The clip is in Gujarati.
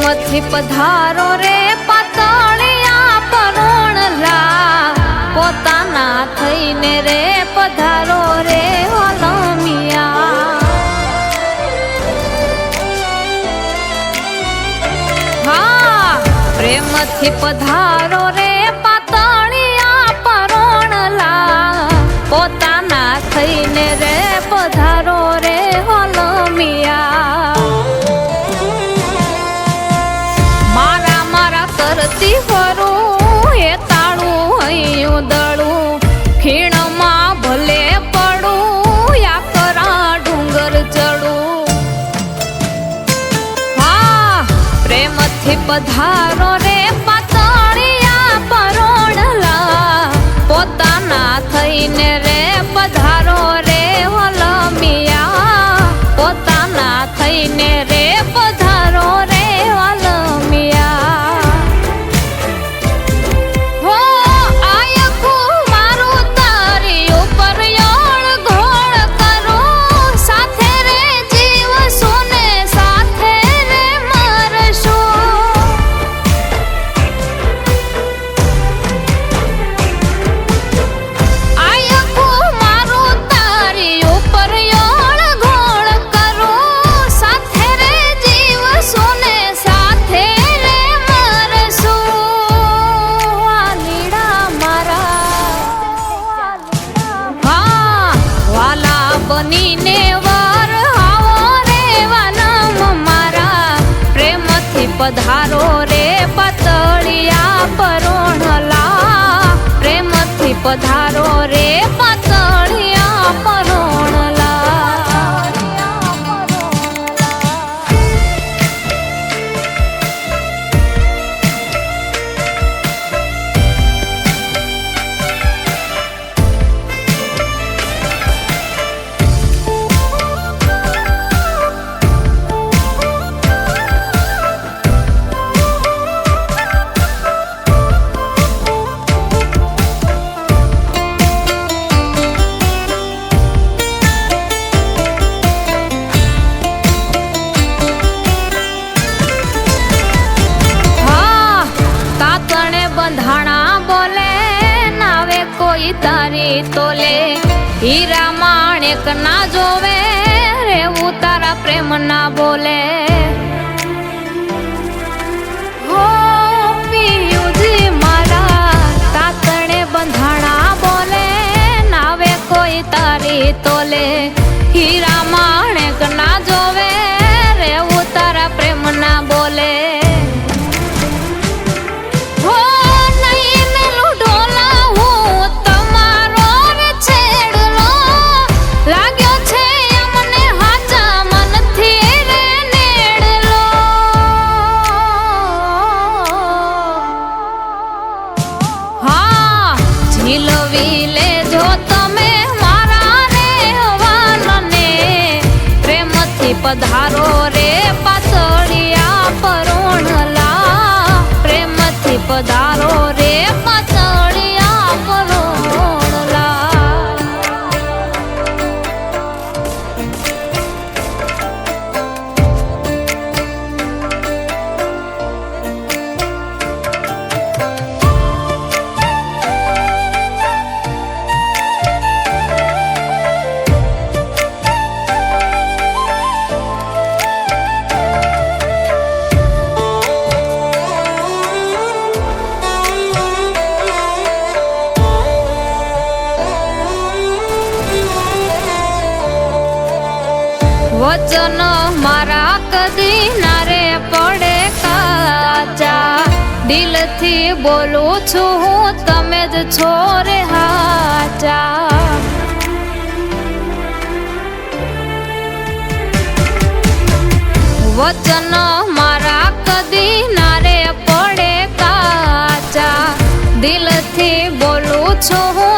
પ્રેમથી પધારો રે પાતળિયા પરોણલા, પોતાના થઈને રે પધારો રે ઓલમિયા. હા, પ્રેમથી પધારો રે પાતળિયા પરોણલા, પોતાના થઈને રે પધારો રે ઓલમિયા. મારા મારા કરતી ફરું એ તાળું હૈયું દળું, ખીણમાં ભલે પડું યા કરા ડુંગર ચડું. હા, પ્રેમથી પધારો રે પાતળિયા પરોણલા, પોતાના થઈને રે પધારો રે ઓલમિયા, પોતાના થઈને રે પધારો રે ઓલમિયા. હો આયખું મારું તારી ઉપર યોળ ઘોળ કરું, સાથે રે જીવશું ને સાથે રે મરશું. આયખું મારું તારી ઉપર યોળ ઘોળ કરું, સાથે રે જીવશું ને સાથે રે મરશું. વાલીડા મારા, હા, વાલા બનીને વર આવો રે વાનમ મારા, પ્રેમથી પધારો રે પાતળિયા પરોણલા, પ્રેમથી પધારો રે પાતળિયા પરોણલા. હા, તાતણે બંધાણા બોલે, નાવે કોઈ તારી તોલે, હીરા માણેક ના જોવે, રેવું તારા પ્રેમ ના બોલે. હો પિયુજી મારા, તાતણે બંધાણા બોલે, નાવે કોઈ તારી તોલે, હીરા માણેક ના જોવે, રેવું તારા પ્રેમ ના બોલે. હો નહીં મેલું ઢોલા હું તમારો રે છેડલો, લાગ્યો છે અમને હાચા મનથી રે નેડલો. હા, ઝીલવી લેજો તમે મારા રે વાલને, પ્રેમથી પધારો રે પાતળિયા પરોણલા, પ્રેમથી પધારો રે પાતળિયા પરોણલા. વચન મારા કદી ના રે પડે કાચા, દિલથી બોલું છું હું, તમે જ છો રે હાચા. વચન મારા કદી ના રે પડે કાચા, દિલથી બોલું છું હું,